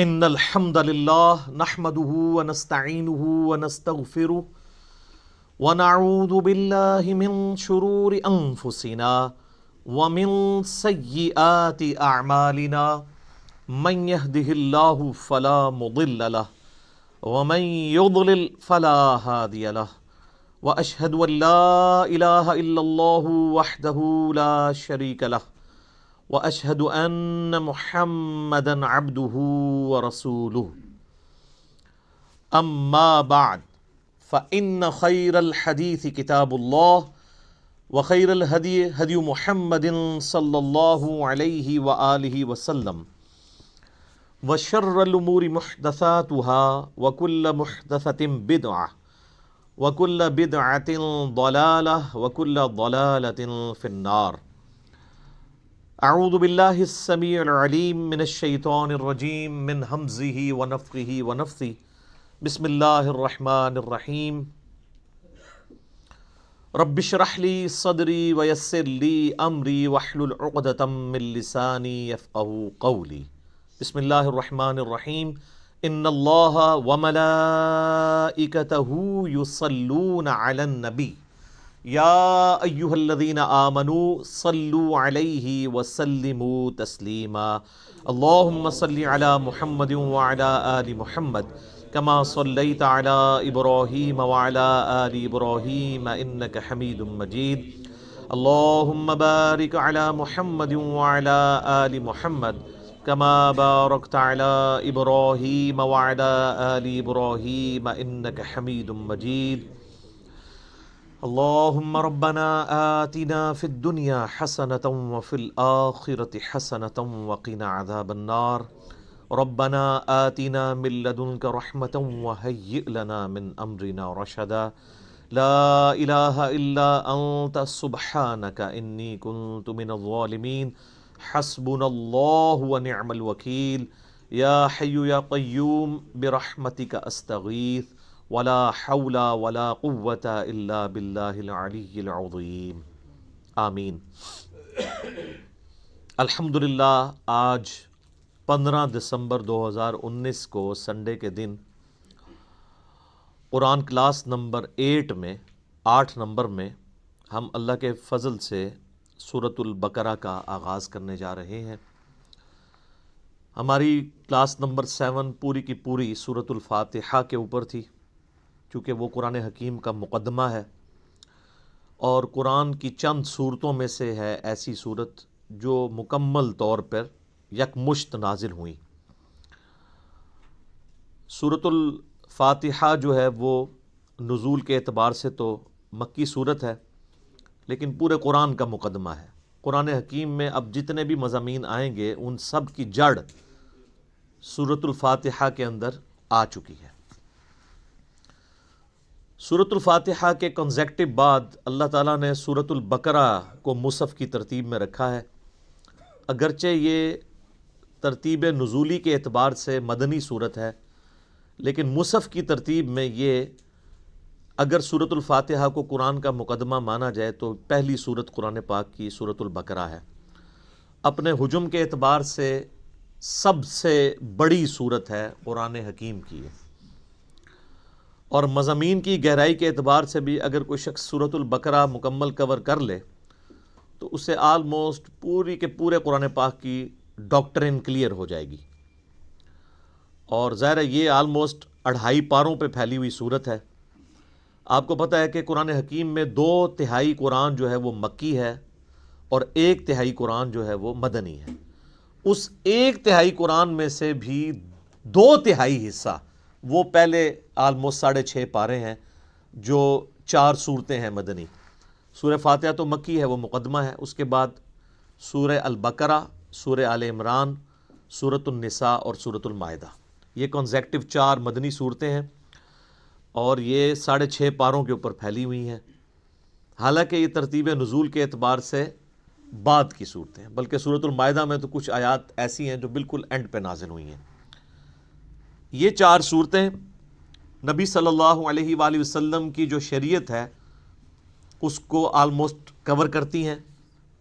ان الحمد للہ نحمده ونستعینه ونستغفره ونعوذ باللہ من شرور انفسنا ومن سیئات اعمالنا من يهده اللہ فلا مضل له ومن يضلل فلا هادی له واشهد ان لا الہ الا اللہ وحدہ لا شریک له واشهد ان محمدا عبده ورسوله اما بعد فان خير الحديث كتاب الله وخير الهدي هدي محمد صلى الله عليه واله وسلم وشر الامور محدثاتها وكل محدثة بدعة وكل بدعة ضلالة وكل ضلالة في النار. اعوذ باللہ السمیع العلیم من الشیطان الرجیم من ہمزہ ونفخہ ونفثہ بسم اللہ الرحمن الرحیم رب اشرح لی صدری ویسر لی امری واحلل عقدۃ من لسانی یفقہوا قولی. بسم اللہ الرحمن الرحیم ان اللہ وملائکتہ یصلون علی النبی یا ایہا الذین آمنوا صلوا علیہ وسلموا تسلیما. اللہم صلی علی محمد وعلی آل محمد کما صلیت علی ابراہیم وعلی آل ابراہیم انک حمید مجید. اللہم بارک علی محمد وعلی آل محمد کما بارکت علی ابراہیم وعلی آل ابراہیم انک حمید مجید. اللہم ربنا آتنا فی الدنیا حسنة وفی الآخرة حسنة وقنا عذاب النار. ربنا آتنا من لدنک رحمة وہیئ لنا من امرنا رشدا. لا الہ الا انت سبحانک انی کنت من الظالمین. حسبنا اللہ ونعم الوکیل. یا حی یا قیوم برحمتک استغیث ولا حول ولا قوة الا باللہ العلی العظیم. آمین. الحمدللہ آج 15 دسمبر 2019 کو سنڈے کے دن قرآن کلاس نمبر 8 میں 8 نمبر میں ہم اللہ کے فضل سے سورۃ البقرہ کا آغاز کرنے جا رہے ہیں. ہماری کلاس نمبر 7 پوری کی پوری سورۃ الفاتحہ کے اوپر تھی، چونکہ وہ قرآن حکیم کا مقدمہ ہے اور قرآن کی چند صورتوں میں سے ہے ایسی صورت جو مکمل طور پر یکمشت نازل ہوئی. سورۃ الفاتحہ جو ہے وہ نزول کے اعتبار سے تو مکی صورت ہے، لیکن پورے قرآن کا مقدمہ ہے. قرآن حکیم میں اب جتنے بھی مضامین آئیں گے ان سب کی جڑ سورۃ الفاتحہ کے اندر آ چکی ہے. سورۃ الفاتحہ کے کنزیکٹو بعد اللہ تعالیٰ نے سورۃ البقرہ کو مصحف کی ترتیب میں رکھا ہے. اگرچہ یہ ترتیب نزولی کے اعتبار سے مدنی صورت ہے، لیکن مصحف کی ترتیب میں یہ اگر سورۃ الفاتحہ کو قرآن کا مقدمہ مانا جائے تو پہلی سورت قرآن پاک کی سورۃ البقرہ ہے. اپنے حجم کے اعتبار سے سب سے بڑی صورت ہے قرآن حکیم کی ہے، اور مضامین کی گہرائی کے اعتبار سے بھی اگر کوئی شخص سورۃ البقرہ مکمل کور کر لے تو اسے آلموسٹ پوری کے پورے قرآن پاک کی ڈاکٹرن کلیئر ہو جائے گی. اور ظاہر ہے یہ آلموسٹ 2.5 پاروں پہ پھیلی ہوئی صورت ہے. آپ کو پتہ ہے کہ قرآن حکیم میں 2/3 قرآن جو ہے وہ مکی ہے اور 1/3 قرآن جو ہے وہ مدنی ہے. اس 1/3 قرآن میں سے بھی 2/3 حصہ وہ پہلے آلموسٹ 6.5 پارے ہیں جو 4 صورتیں ہیں مدنی. سورہ فاتحہ تو مکی ہے، وہ مقدمہ ہے. اس کے بعد سورہ البقرہ، سورہ آل عمران، سورۃ النساء اور سورۃ المائدہ، یہ کنزیکٹو 4 مدنی صورتیں ہیں اور یہ 6.5 پاروں کے اوپر پھیلی ہوئی ہیں. حالانکہ یہ ترتیب نزول کے اعتبار سے بعد کی صورتیں ہیں، بلکہ سورۃ المائدہ میں تو کچھ آیات ایسی ہیں جو بالکل اینڈ پہ نازل ہوئی ہیں. یہ 4 صورتیں نبی صلی اللہ علیہ وآلہ وسلم کی جو شریعت ہے اس کو آلموسٹ کور کرتی ہیں،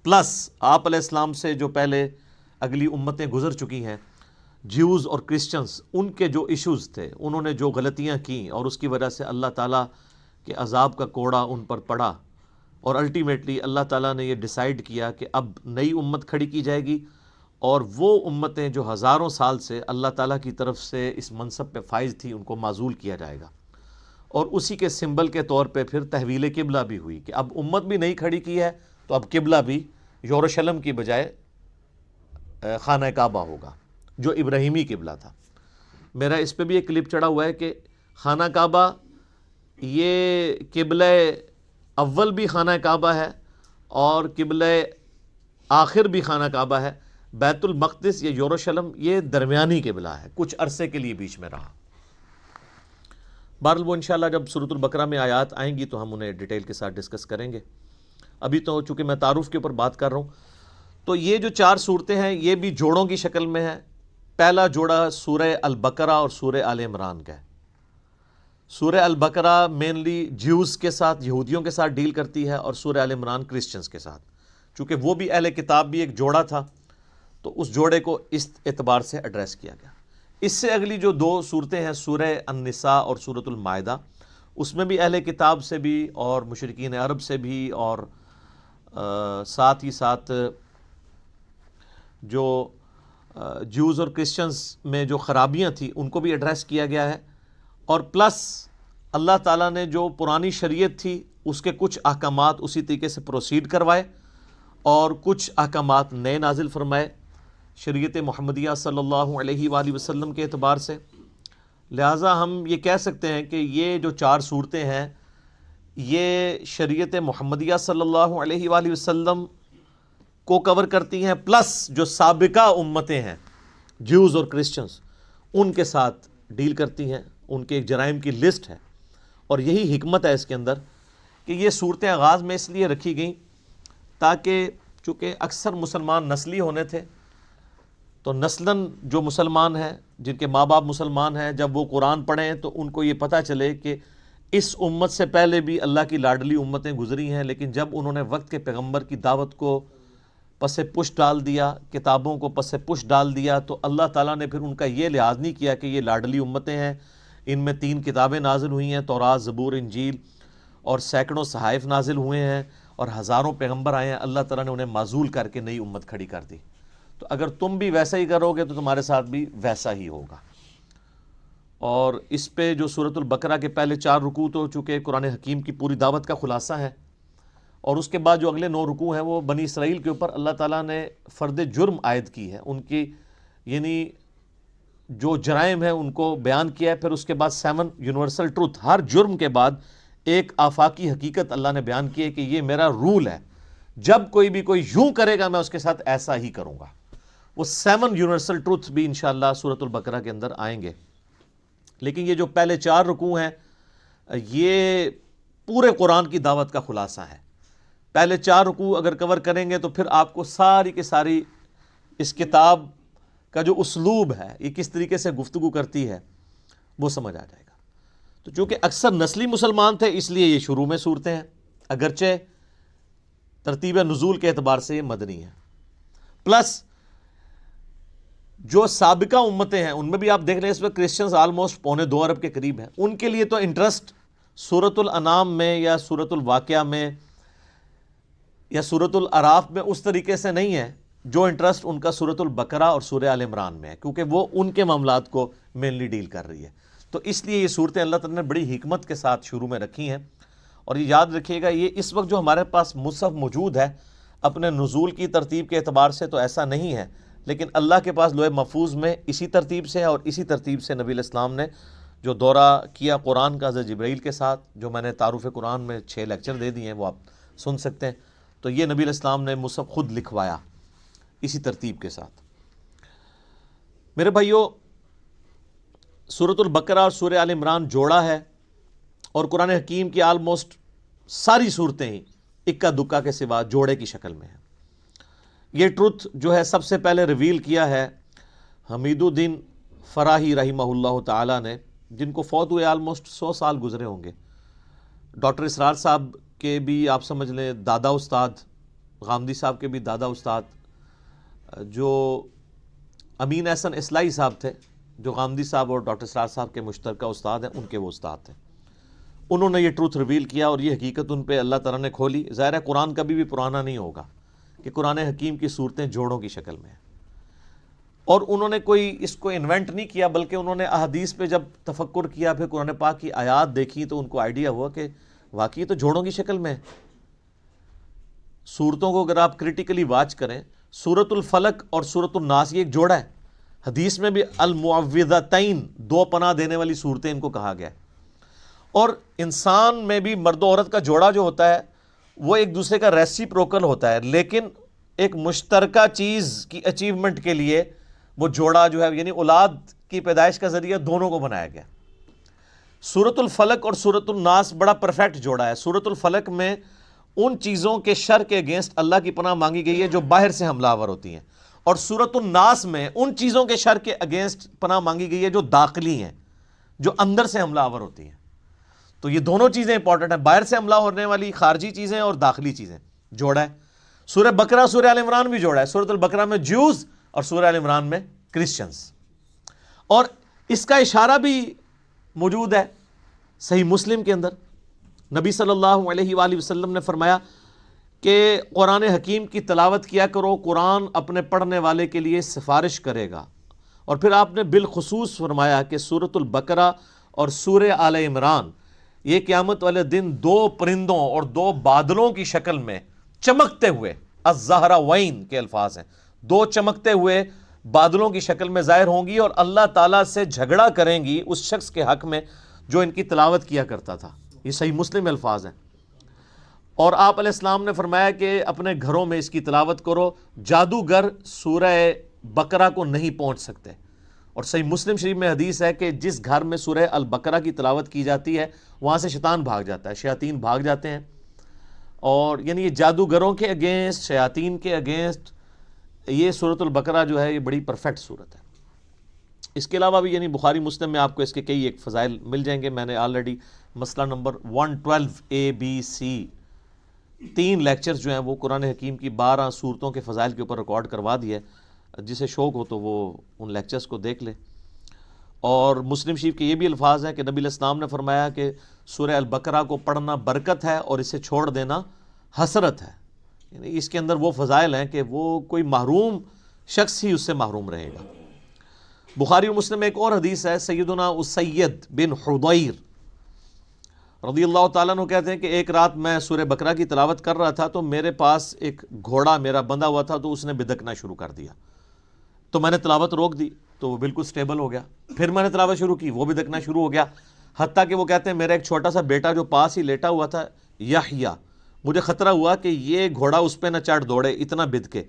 پلس آپ علیہ السلام سے جو پہلے اگلی امتیں گزر چکی ہیں جیوز اور کرسچنز ان کے جو ایشوز تھے، انہوں نے جو غلطیاں کیں اور اس کی وجہ سے اللہ تعالیٰ کے عذاب کا کوڑا ان پر پڑا، اور الٹیمیٹلی اللہ تعالیٰ نے یہ ڈیسائیڈ کیا کہ اب نئی امت کھڑی کی جائے گی، اور وہ امتیں جو ہزاروں سال سے اللہ تعالیٰ کی طرف سے اس منصب پہ فائز تھی ان کو معزول کیا جائے گا، اور اسی کے سمبل کے طور پہ پھر تحویل قبلہ بھی ہوئی کہ اب امت بھی نہیں کھڑی کی ہے تو اب قبلہ بھی یروشلم کی بجائے خانہ کعبہ ہوگا جو ابراہیمی قبلہ تھا۔ میرا اس پہ بھی ایک کلپ چڑھا ہوا ہے کہ خانہ کعبہ یہ قبلہ اول بھی خانہ کعبہ ہے اور قبلہ آخر بھی خانہ کعبہ ہے۔ بیت المقدس یا یروشلم یہ درمیانی قبلہ ہے، کچھ عرصے کے لیے بیچ میں رہا۔ بہرحال وہ انشاءاللہ جب سورۃ البقرہ میں آیات آئیں گی تو ہم انہیں ڈیٹیل کے ساتھ ڈسکس کریں گے۔ ابھی تو چونکہ میں تعارف کے اوپر بات کر رہا ہوں، تو یہ جو 4 صورتیں ہیں یہ بھی جوڑوں کی شکل میں ہیں۔ پہلا جوڑا سورہ البقرہ اور سورہ آل عمران کا ہے۔ سورہ البقرہ مینلی جیوز کے ساتھ، یہودیوں کے ساتھ ڈیل کرتی ہے، اور سورہ آل عمران کرسچنز کے ساتھ۔ چونکہ وہ بھی اہل کتاب بھی ایک جوڑا تھا تو اس جوڑے کو اس اعتبار سے ایڈریس کیا گیا۔ اس سے اگلی جو 2 صورتیں ہیں سورہ النساء اور سورۃ المائدہ، اس میں بھی اہل کتاب سے بھی اور مشرکین عرب سے بھی اور ساتھ ہی ساتھ جو جیوز اور کرسچنز میں جو خرابیاں تھیں ان کو بھی ایڈریس کیا گیا ہے، اور پلس اللہ تعالیٰ نے جو پرانی شریعت تھی اس کے کچھ احکامات اسی طریقے سے پروسیڈ کروائے اور کچھ احکامات نئے نازل فرمائے شریعت محمدیہ صلی اللہ علیہ وآلہ وسلم کے اعتبار سے۔ لہٰذا ہم یہ کہہ سکتے ہیں کہ یہ جو 4 صورتیں ہیں یہ شریعت محمدیہ صلی اللہ علیہ وآلہ وسلم کو کور کرتی ہیں، پلس جو سابقہ امتیں ہیں جیوز اور کرسچنز ان کے ساتھ ڈیل کرتی ہیں، ان کے ایک جرائم کی لسٹ ہے۔ اور یہی حکمت ہے اس کے اندر کہ یہ صورتیں آغاز میں اس لیے رکھی گئیں تاکہ چونکہ اکثر مسلمان نسلی ہونے تھے، تو نسلاً جو مسلمان ہیں جن کے ماں باپ مسلمان ہیں جب وہ قرآن پڑھیں تو ان کو یہ پتہ چلے کہ اس امت سے پہلے بھی اللہ کی لاڈلی امتیں گزری ہیں، لیکن جب انہوں نے وقت کے پیغمبر کی دعوت کو پس پش ڈال دیا، کتابوں کو پس پش ڈال دیا، تو اللہ تعالیٰ نے پھر ان کا یہ لحاظ نہیں کیا کہ یہ لاڈلی امتیں ہیں، ان میں 3 کتابیں نازل ہوئی ہیں، تورات، زبور، انجیل، اور سینکڑوں صحائف نازل ہوئے ہیں اور ہزاروں پیغمبر آئے ہیں۔ اللہ تعالیٰ نے انہیں معزول کر کے نئی امت کھڑی کر دی۔ تو اگر تم بھی ویسا ہی کرو گے تو تمہارے ساتھ بھی ویسا ہی ہوگا۔ اور اس پہ جو سورۃ البقرہ کے پہلے 4 رکوع تو چونکہ قرآن حکیم کی پوری دعوت کا خلاصہ ہے، اور اس کے بعد جو اگلے 9 رکوع ہیں وہ بنی اسرائیل کے اوپر اللہ تعالیٰ نے فرد جرم عائد کی ہے، ان کی یعنی جو جرائم ہیں ان کو بیان کیا ہے۔ پھر اس کے بعد 7 یونیورسل ٹروتھ، ہر جرم کے بعد ایک آفاقی حقیقت اللہ نے بیان کی ہے کہ یہ میرا رول ہے، جب کوئی یوں کرے گا میں اس کے ساتھ ایسا ہی کروں گا۔ وہ 7 یونیورسل ٹروتھ بھی انشاءاللہ سورۃ البقرہ کے اندر آئیں گے۔ لیکن یہ جو پہلے 4 رکوع ہیں یہ پورے قرآن کی دعوت کا خلاصہ ہے۔ پہلے 4 رکوع اگر کور کریں گے تو پھر آپ کو ساری کی ساری اس کتاب کا جو اسلوب ہے، یہ کس طریقے سے گفتگو کرتی ہے، وہ سمجھ آ جائے گا۔ تو چونکہ اکثر نسلی مسلمان تھے اس لیے یہ شروع میں صورتیں ہیں، اگرچہ ترتیب نزول کے اعتبار سے یہ مدنی ہے۔ پلس جو سابقہ امتیں ہیں ان میں بھی آپ دیکھ لیں اس وقت کرسچنز آلموسٹ 2.25 ارب کے قریب ہیں، ان کے لیے تو انٹرسٹ سورۃ الانعام میں یا سورۃ الواقعہ میں یا سورۃ الاعراف میں اس طریقے سے نہیں ہے جو انٹرسٹ ان کا سورۃ البقرہ اور سورہ آل عمران میں ہے، کیونکہ وہ ان کے معاملات کو مینلی ڈیل کر رہی ہے۔ تو اس لیے یہ صورتیں اللہ تعالیٰ نے بڑی حکمت کے ساتھ شروع میں رکھی ہیں۔ اور یہ یاد رکھیے گا یہ اس وقت جو ہمارے پاس مصحف موجود ہے اپنے نزول کی ترتیب کے اعتبار سے تو ایسا نہیں ہے، لیکن اللہ کے پاس لوح محفوظ میں اسی ترتیب سے ہے، اور اسی ترتیب سے نبی علیہ السلام نے جو دورہ کیا قرآن کا حضرت جبرائیل کے ساتھ، جو میں نے تعارف قرآن میں 6 لیکچر دے دیے ہیں وہ آپ سن سکتے ہیں، تو یہ نبی علیہ السلام نے مصحف خود لکھوایا اسی ترتیب کے ساتھ۔ میرے بھائیو، سورۃ البقرہ اور سورہ آل عمران جوڑا ہے، اور قرآن حکیم کی آلموسٹ ساری صورتیں ہی اکا دکا کے سوا جوڑے کی شکل میں ہیں۔ یہ ٹروتھ جو ہے سب سے پہلے ریویل کیا ہے حمید الدین فراہی رحمہ اللہ تعالیٰ نے، جن کو فوت ہوئے آلموسٹ 100 سال گزرے ہوں گے۔ ڈاکٹر اسرار صاحب کے بھی آپ سمجھ لیں دادا استاد، غامدی صاحب کے بھی دادا استاد، جو امین احسن اصلاحی صاحب تھے جو غامدی صاحب اور ڈاکٹر سراج صاحب کے مشترکہ استاد ہیں، ان کے وہ استاد تھے. انہوں نے یہ ٹروتھ ریویل کیا اور یہ حقیقت ان پہ اللہ تعالیٰ نے کھولی. ظاہر ہے قرآن کبھی بھی پرانا نہیں ہوگا کہ قرآن حکیم کی صورتیں جوڑوں کی شکل میں ہیں، اور انہوں نے کوئی اس کو انوینٹ نہیں کیا، بلکہ انہوں نے احادیث پہ جب تفکر کیا، پھر قرآن پاک کی آیات دیکھی تو ان کو آئیڈیا ہوا کہ واقعی تو جوڑوں کی شکل میں ہے. صورتوں کو اگر آپ کریٹیکلی واچ کریں، سورۃ الفلق اور سورۃ الناس یہ ایک جوڑا ہے. حدیث میں بھی المعوذتین، دو پناہ دینے والی صورتیں ان کو کہا گیا ہے. اور انسان میں بھی مرد و عورت کا جوڑا جو ہوتا ہے وہ ایک دوسرے کا ریسیپروکل ہوتا ہے، لیکن ایک مشترکہ چیز کی اچیومنٹ کے لیے وہ جوڑا جو ہے یعنی اولاد کی پیدائش کا ذریعہ دونوں کو بنایا گیا. سورۃ الفلق اور سورۃ الناس بڑا پرفیکٹ جوڑا ہے. سورۃ الفلق میں ان چیزوں کے شر کے اگینسٹ اللہ کی پناہ مانگی گئی ہے جو باہر سے حملہ آور ہوتی ہیں، اور سورۃ الناس میں ان چیزوں کے شر کے اگینسٹ پناہ مانگی گئی ہے جو داخلی ہیں، جو اندر سے حملہ آور ہوتی ہیں. تو یہ دونوں چیزیں امپورٹنٹ ہیں، باہر سے حملہ ہونے والی خارجی چیزیں اور داخلی چیزیں. جوڑا ہے. سورہ بقرہ سورہ آل عمران بھی جوڑا ہے. سورۃ البقرہ میں جیوز اور سورہ آل عمران میں کرسچنز. اور اس کا اشارہ بھی موجود ہے صحیح مسلم کے اندر. نبی صلی اللہ علیہ وآلہ وسلم نے فرمایا کہ قرآن حکیم کی تلاوت کیا کرو، قرآن اپنے پڑھنے والے کے لیے سفارش کرے گا. اور پھر آپ نے بالخصوص فرمایا کہ سورۃ البقرہ اور سورہ آل عمران یہ قیامت والے دن دو پرندوں اور دو بادلوں کی شکل میں چمکتے ہوئے، الزہراوین کے الفاظ ہیں، دو چمکتے ہوئے بادلوں کی شکل میں ظاہر ہوں گی اور اللہ تعالیٰ سے جھگڑا کریں گی اس شخص کے حق میں جو ان کی تلاوت کیا کرتا تھا. یہ صحیح مسلم الفاظ ہیں. اور آپ علیہ السلام نے فرمایا کہ اپنے گھروں میں اس کی تلاوت کرو، جادوگر سورہ بقرہ کو نہیں پہنچ سکتے. اور صحیح مسلم شریف میں حدیث ہے کہ جس گھر میں سورہ البقرہ کی تلاوت کی جاتی ہے وہاں سے شیطان بھاگ جاتا ہے، شیاطین بھاگ جاتے ہیں. اور یعنی یہ جادوگروں کے اگینسٹ، شیاطین کے اگینسٹ یہ سورۃ البقرہ جو ہے یہ بڑی پرفیکٹ صورت ہے. اس کے علاوہ بھی یعنی بخاری مسلم میں آپ کو اس کے کئی ایک فضائل مل جائیں گے. میں نے آلریڈی مسئلہ نمبر 112 ABC 3 لیکچرز جو ہیں وہ قرآن حکیم کی 12 صورتوں کے فضائل کے اوپر ریکارڈ کروا دیا ہے. جسے شوق ہو تو وہ ان لیکچرز کو دیکھ لے. اور مسلم شریف کے یہ بھی الفاظ ہیں کہ نبی علیہ السلام نے فرمایا کہ سورہ البقرہ کو پڑھنا برکت ہے اور اسے چھوڑ دینا حسرت ہے. یعنی اس کے اندر وہ فضائل ہیں کہ وہ کوئی محروم شخص ہی اس سے محروم رہے گا. بخاری و مسلم میں ایک اور حدیث ہے، سیدنا اسید بن حضیر رضی اللہ تعالیٰ عنہ کہتے ہیں کہ ایک رات میں سورہ بقرہ کی تلاوت کر رہا تھا تو میرے پاس ایک گھوڑا میرا بندھا ہوا تھا تو اس نے بدکنا شروع کر دیا. تو میں نے تلاوت روک دی تو وہ بالکل سٹیبل ہو گیا. پھر میں نے تلاوت شروع کی، وہ بدکنا شروع ہو گیا. حتیٰ کہ وہ کہتے ہیں میرا ایک چھوٹا سا بیٹا جو پاس ہی لیٹا ہوا تھا، یحییٰ، مجھے خطرہ ہوا کہ یہ گھوڑا اس پہ نہ چڑھ دوڑے، اتنا بدکے.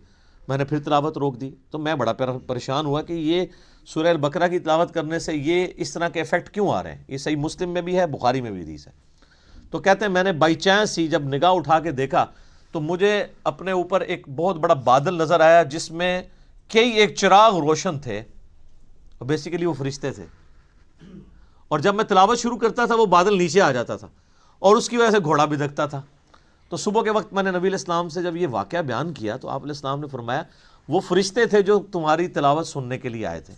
میں نے پھر تلاوت روک دی تو میں بڑا پریشان ہوا کہ یہ سورہ البقرہ کی تلاوت کرنے سے یہ اس طرح کے ایفیکٹ کیوں آ رہے ہیں. یہ صحیح مسلم میں بھی ہے، بخاری میں بھی حدیث ہے. تو کہتے ہیں میں نے بائی چانس ہی جب نگاہ اٹھا کے دیکھا تو مجھے اپنے اوپر ایک بہت بڑا بادل نظر آیا جس میں کئی ایک چراغ روشن تھے، اور بیسیکلی وہ فرشتے تھے. اور جب میں تلاوت شروع کرتا تھا وہ بادل نیچے آ جاتا تھا اور اس کی وجہ سے گھوڑا بھی دکھتا تھا. تو صبح کے وقت میں نے نبی علیہ السلام سے جب یہ واقعہ بیان کیا تو آپ علیہ السلام نے فرمایا وہ فرشتے تھے جو تمہاری تلاوت سننے کے لیے آئے تھے،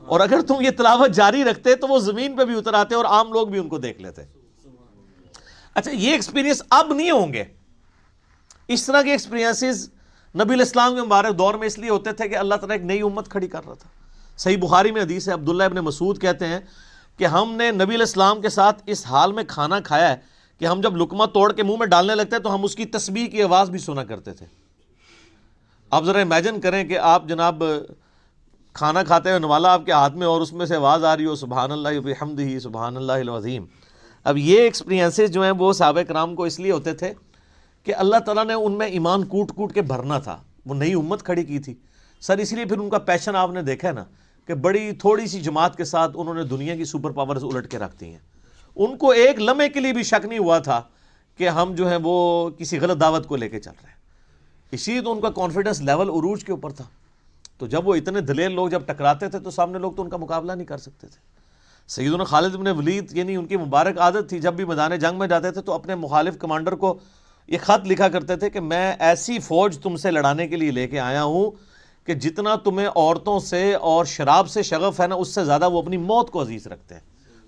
اور اگر تم یہ تلاوت جاری رکھتے تو وہ زمین پہ بھی اتر آتے اور عام لوگ بھی ان کو دیکھ لیتے. اچھا، یہ ایکسپیرینس اب نہیں ہوں گے. اس طرح کے ایکسپیرینسز نبی علیہ السلام کے مبارک دور میں اس لیے ہوتے تھے کہ اللہ تعالیٰ ایک نئی امت کھڑی کر رہا تھا. صحیح بخاری میں حدیث ہے، عبداللہ ابن مسعود کہتے ہیں کہ ہم نے نبی علیہ السلام کے ساتھ اس حال میں کھانا کھایا ہے کہ ہم جب لقمہ توڑ کے منہ میں ڈالنے لگتے تو ہم اس کی تسبیح کی آواز بھی سنا کرتے تھے. آپ ذرا امیجن کریں کہ آپ جناب کھانا کھاتے ہوئے نوالا آپ کے ہاتھ میں اور اس میں سے آواز آ رہی ہو سبحان اللہ وبحمدہ سبحان اللہ العظیم. اب یہ ایکسپیرینسز جو ہیں وہ صحابہ کرام کو اس لیے ہوتے تھے کہ اللہ تعالیٰ نے ان میں ایمان کوٹ کوٹ کے بھرنا تھا. وہ نئی امت کھڑی کی تھی سر، اس لیے پھر ان کا پیشن آپ نے دیکھا ہے نا کہ بڑی تھوڑی سی جماعت کے ساتھ انہوں نے دنیا کی سپر پاورز الٹ کے رکھ دی ہیں. ان کو ایک لمحے کے لیے بھی شک نہیں ہوا تھا کہ ہم جو ہیں وہ کسی غلط دعوت کو لے کے چل رہے ہیں. اسی تو ان کا کانفیڈنس لیول عروج کے اوپر تھا. تو جب وہ اتنے دلیر لوگ جب ٹکراتے تھے تو سامنے لوگ تو ان کا مقابلہ نہیں کر سکتے تھے. سیدنا خالد بن ولید یعنی ان کی مبارک عادت تھی جب بھی میدان جنگ میں جاتے تھے تو اپنے مخالف کمانڈر کو یہ خط لکھا کرتے تھے کہ میں ایسی فوج تم سے لڑانے کے لیے لے کے آیا ہوں کہ جتنا تمہیں عورتوں سے اور شراب سے شغف ہے نا، اس سے زیادہ وہ اپنی موت کو عزیز رکھتے ہیں،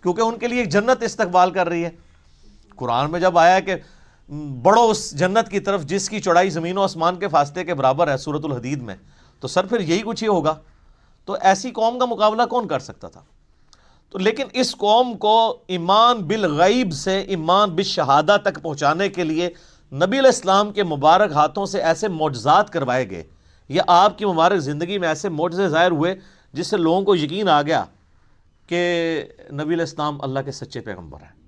کیونکہ ان کے لیے ایک جنت استقبال کر رہی ہے۔ قرآن میں جب آیا کہ بڑھو اس جنت کی طرف جس کی چوڑائی زمین و آسمان کے فاصلے کے برابر ہے، سورۃ الحدید میں، تو سر پھر یہی کچھ ہی ہوگا۔ تو ایسی قوم کا مقابلہ کون کر سکتا تھا؟ تو لیکن اس قوم کو ایمان بالغیب سے ایمان بالشہادہ تک پہنچانے کے لیے نبی علیہ السلام کے مبارک ہاتھوں سے ایسے معجزات کروائے گئے، یا آپ کی مبارک زندگی میں ایسے معجزے ظاہر ہوئے جس سے لوگوں کو یقین آ گیا کہ نبی علیہ السلام اللہ کے سچے پیغمبر ہیں۔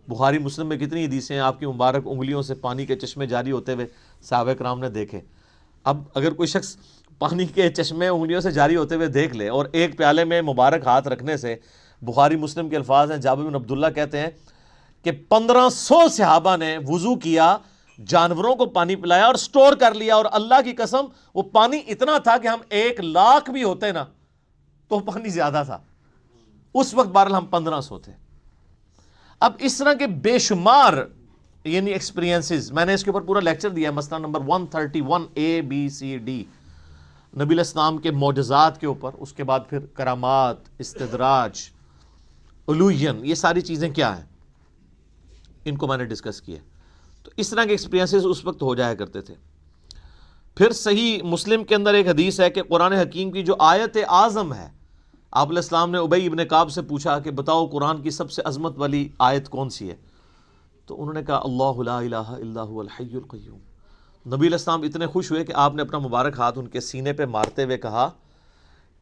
بخاری مسلم میں کتنی حدیثیں ہیں آپ کی مبارک انگلیوں سے پانی کے چشمے جاری ہوتے ہوئے صحابہ کرام نے دیکھے۔ اب اگر کوئی شخص پانی کے چشمے انگلیوں سے جاری ہوتے ہوئے دیکھ لے، اور ایک پیالے میں مبارک ہاتھ رکھنے سے، بخاری مسلم کے الفاظ ہیں، جابر بن عبداللہ کہتے ہیں کہ 1500 صحابہ نے وضو کیا، جانوروں کو پانی پلایا اور سٹور کر لیا، اور اللہ کی قسم وہ پانی اتنا تھا کہ ہم 1,00,000 بھی ہوتے نا تو پانی زیادہ تھا۔ اس وقت بہرحال ہم 1500 تھے۔ اب اس طرح کے بے شمار یعنی ایکسپیرینسز، میں نے اس کے اوپر پورا لیکچر دیا ہے، مسئلہ نمبر 131 ABCD، نبی علیہ السلام کے معجزات کے اوپر، اس کے بعد پھر کرامات، استدراج، علوین، یہ ساری چیزیں کیا ہیں، ان کو میں نے ڈسکس کیا۔ تو اس طرح کے ایکسپیرینسز اس وقت ہو جایا کرتے تھے۔ پھر صحیح مسلم کے اندر ایک حدیث ہے کہ قرآن حکیم کی جو آیت اعظم ہے، آپ علیہ السلام نے ابی ابن کعب سے پوچھا کہ بتاؤ قرآن کی سب سے عظمت والی آیت کون سی ہے؟ تو انہوں نے کہا اللہ لا الہ الا هو الحی القیوم۔ نبی علیہ السلام اتنے خوش ہوئے کہ آپ نے اپنا مبارک ہاتھ ان کے سینے پہ مارتے ہوئے کہا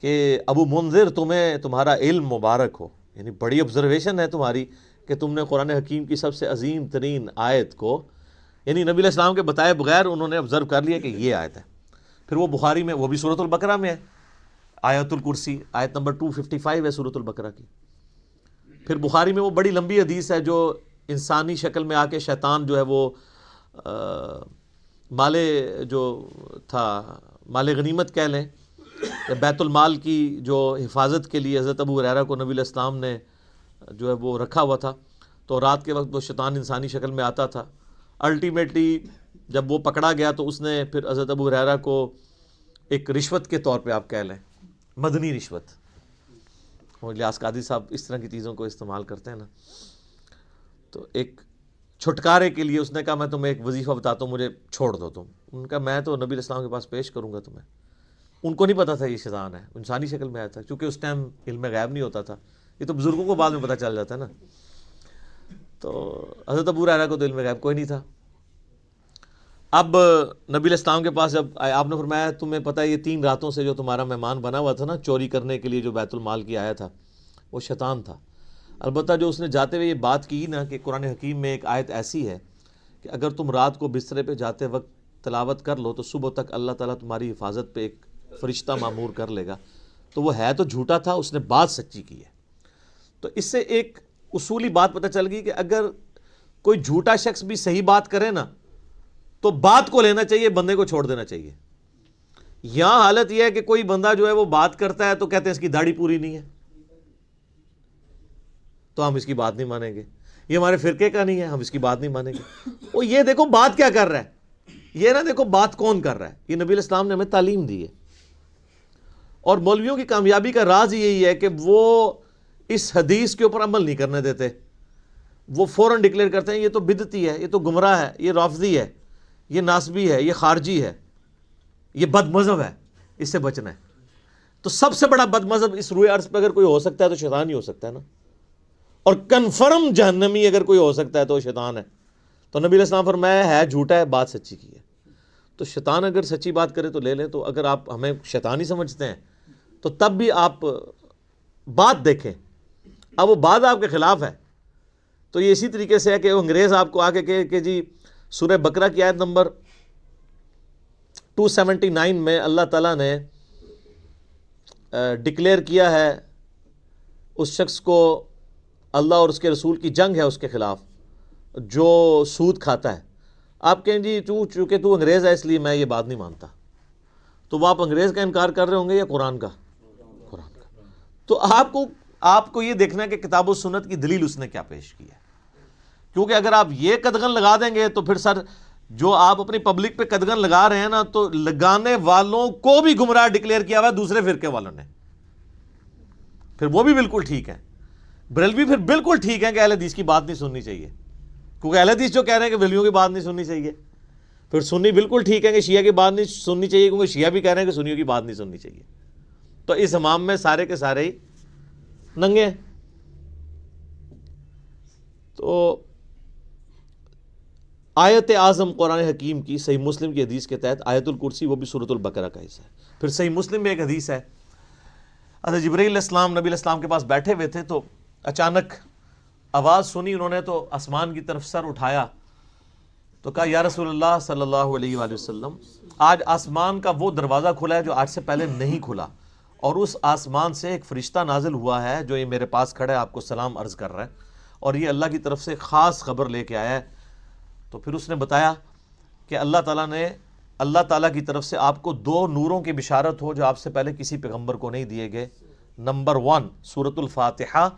کہ ابو منذر، تمہیں تمہارا علم مبارک ہو، یعنی بڑی آبزرویشن ہے تمہاری کہ تم نے قرآن حکیم کی سب سے عظیم ترین آیت کو، یعنی نبی علیہ السلام کے بتائے بغیر انہوں نے آبزرو کر لیا کہ یہ آیت ہے۔ پھر وہ بخاری میں، وہ بھی سورۃ البقرہ میں ہے، آیت الکرسی، آیت نمبر 255 ہے سورۃ البقرہ کی۔ پھر بخاری میں وہ بڑی لمبی حدیث ہے جو انسانی شکل میں آ کے شیطان جو ہے وہ مال جو تھا، مال غنیمت کہہ لیں، یا بیت المال کی جو حفاظت کے لیے حضرت ابو ہریرہ کو نبی علیہ السلام نے جو ہے وہ رکھا ہوا تھا، تو رات کے وقت وہ شیطان انسانی شکل میں آتا تھا۔ الٹیمیٹلی جب وہ پکڑا گیا تو اس نے پھر حضرت ابو ہریرہ کو ایک رشوت کے طور پہ آپ کہہ لیں، مدنی رشوت، اور الیاس قادری صاحب اس طرح کی چیزوں کو استعمال کرتے ہیں نا، تو ایک چھٹکارے کے لیے اس نے کہا میں تمہیں ایک وظیفہ بتاتا ہوں، مجھے چھوڑ دو تم۔ ان کا میں تو نبی علیہ السلام کے پاس پیش کروں گا تمہیں۔ ان کو نہیں پتا تھا یہ شیطان ہے، انسانی شکل میں آیا تھا، کیونکہ اس ٹائم علم غیب نہیں ہوتا تھا، یہ تو بزرگوں کو بعد میں پتہ چل جاتا ہے نا۔ تو حضرت ابو ہریرہ کو تو علم غیب کوئی نہیں تھا۔ اب نبی علیہ السلام کے پاس جب آپ نے فرمایا تمہیں پتہ ہے یہ 3 راتوں سے جو تمہارا مہمان بنا ہوا تھا نا چوری کرنے کے لیے جو بیت المال کی آیا تھا، وہ شیطان تھا۔ البتہ جو اس نے جاتے ہوئے یہ بات کی نا کہ قرآن حکیم میں ایک آیت ایسی ہے کہ اگر تم رات کو بسترے پہ جاتے وقت تلاوت کر لو تو صبح تک اللہ تعالیٰ تمہاری حفاظت پہ ایک فرشتہ معمور کر لے گا، تو وہ ہے تو جھوٹا تھا، اس نے بات سچی کی ہے۔ تو اس سے ایک اصولی بات پتہ چل گئی کہ اگر کوئی جھوٹا شخص بھی صحیح بات کرے نا تو بات کو لینا چاہیے، بندے کو چھوڑ دینا چاہیے۔ یہاں حالت یہ ہے کہ کوئی بندہ جو ہے وہ بات کرتا ہے تو کہتے ہیں اس کی داڑھی پوری نہیں ہے تو ہم اس کی بات نہیں مانیں گے، یہ ہمارے فرقے کا نہیں ہے ہم اس کی بات نہیں مانیں گے۔ وہ یہ دیکھو بات کیا کر رہا ہے، یہ نہ دیکھو بات کون کر رہا ہے۔ یہ نبی علیہ السلام نے ہمیں تعلیم دی ہے، اور مولویوں کی کامیابی کا راز یہی ہے کہ وہ اس حدیث کے اوپر عمل نہیں کرنے دیتے، وہ فوراً ڈکلیئر کرتے ہیں یہ تو بدعتی ہے، یہ تو گمراہ ہے، یہ رافضی ہے، یہ ناسبی ہے، یہ خارجی ہے، یہ بد مذہب ہے، اس سے بچنا ہے۔ تو سب سے بڑا بد مذہب اس روئے عرض پہ اگر کوئی ہو سکتا ہے تو شیطان ہی ہو سکتا ہے نا، اور کنفرم جہنمی اگر کوئی ہو سکتا ہے تو شیطان ہے۔ تو نبی علیہ السلام فرمایا ہے جھوٹا ہے، بات سچی کی ہے۔ تو شیطان اگر سچی بات کرے تو لے لیں، تو اگر آپ ہمیں شیطان ہی سمجھتے ہیں تو تب بھی آپ بات دیکھیں، اب وہ بات آپ کے خلاف ہے۔ تو یہ اسی طریقے سے ہے کہ انگریز آپ کو آ کے کہے کہ جی سورہ بقرہ کی آیت نمبر 279 میں اللہ تعالیٰ نے ڈکلیئر کیا ہے اس شخص کو، اللہ اور اس کے رسول کی جنگ ہے اس کے خلاف جو سود کھاتا ہے۔ آپ کہیں جی چونکہ تو انگریز ہے اس لیے میں یہ بات نہیں مانتا، تو وہ آپ انگریز کا انکار کر رہے ہوں گے یا قرآن کا؟ قرآن کا۔ تو آپ کو یہ دیکھنا ہے کہ کتاب و سنت کی دلیل اس نے کیا پیش کی ہے، کیونکہ اگر آپ یہ قدغن لگا دیں گے تو پھر سر جو آپ اپنی پبلک پہ قدغن لگا رہے ہیں نا، تو لگانے والوں کو بھی گمراہ ڈکلیئر کیا ہوا ہے دوسرے فرقے والوں نے، پھر وہ بھی بالکل ٹھیک ہے۔ بریلوی پھر بالکل ٹھیک ہے کہ اہل حدیث کی بات نہیں سننی چاہیے، کیونکہ اہل حدیث جو کہہ رہے ہیں کہ بریلویوں کی بات نہیں سننی چاہیے۔ پھر سنی بالکل ٹھیک ہے کہ شیعہ کی بات نہیں سننی چاہیے، کیونکہ شیعہ بھی کہہ رہے ہیں کہ سنیوں کی بات نہیں سننی چاہیے۔ تو اس امام میں سارے کے سارے ہی ننگے ہیں۔ تو آیت اعظم قرآن حکیم کی صحیح مسلم کی حدیث کے تحت آیت الکرسی وہ بھی سورۃ البقرہ کا حصہ ہے۔ پھر صحیح مسلم میں ایک حدیث ہے، حضرت جبرائیل علیہ السلام نبی علیہ السلام کے پاس بیٹھے ہوئے تھے، تو اچانک آواز سنی انہوں نے، تو آسمان کی طرف سر اٹھایا تو کہا یا رسول اللہ صلی اللہ علیہ وآلہ وسلم، آج آسمان کا وہ دروازہ کھلا ہے جو آج سے پہلے نہیں کھلا، اور اس آسمان سے ایک فرشتہ نازل ہوا ہے جو یہ میرے پاس کھڑا ہے، آپ کو سلام عرض کر رہا ہے، اور یہ اللہ کی طرف سے خاص خبر لے کے آیا ہے۔ تو پھر اس نے بتایا کہ اللہ تعالیٰ کی طرف سے آپ کو 2 نوروں کی بشارت ہو جو آپ سے پہلے کسی پیغمبر کو نہیں دیے گئے۔ نمبر 1 سورۃ الفاتحہ،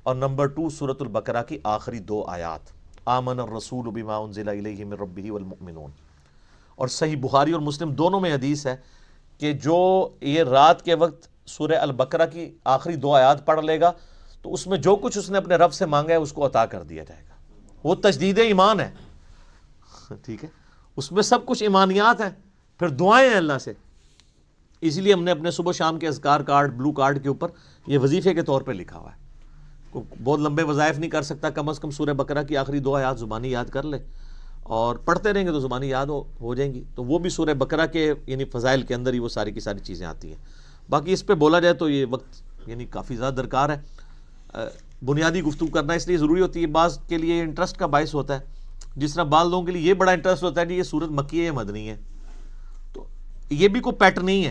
اور نمبر 2 سورۃ البقرہ کی آخری 2 آیات، آمن الرسول بما انزل الیہ من ربہ والمؤمنون۔ اور صحیح بخاری اور مسلم دونوں میں حدیث ہے کہ جو یہ رات کے وقت سورہ البقرہ کی آخری 2 آیات پڑھ لے گا تو اس میں جو کچھ اس نے اپنے رب سے مانگا ہے اس کو عطا کر دیا جائے گا۔ وہ تجدید ایمان ہے، ٹھیک ہے، اس میں سب کچھ ایمانیات ہیں، پھر دعائیں ہیں اللہ سے۔ اسی لیے ہم نے اپنے صبح شام کے اذکار کارڈ، بلو کارڈ کے اوپر یہ وظیفے کے طور پہ لکھا ہوا ہے۔ بہت لمبے وظائف نہیں کر سکتا، کم از کم سورہ بقرہ کی آخری 2 آیات زبانی یاد کر لے، اور پڑھتے رہیں گے تو زبانی یاد ہو جائیں گی۔ تو وہ بھی سورہ بقرہ کے یعنی فضائل کے اندر ہی وہ ساری کی ساری چیزیں آتی ہیں۔ باقی اس پہ بولا جائے تو یہ وقت یعنی کافی زیادہ درکار ہے، بنیادی گفتگو کرنا اس لیے ضروری ہوتی ہے، بعض کے لیے انٹرسٹ کا باعث ہوتا ہے، جس طرح بعض لوگوں کے لیے یہ بڑا انٹرسٹ ہوتا ہے کہ یہ سورت مکی ہے یا مدنی ہے، تو یہ بھی کوئی پیٹ نہیں ہے۔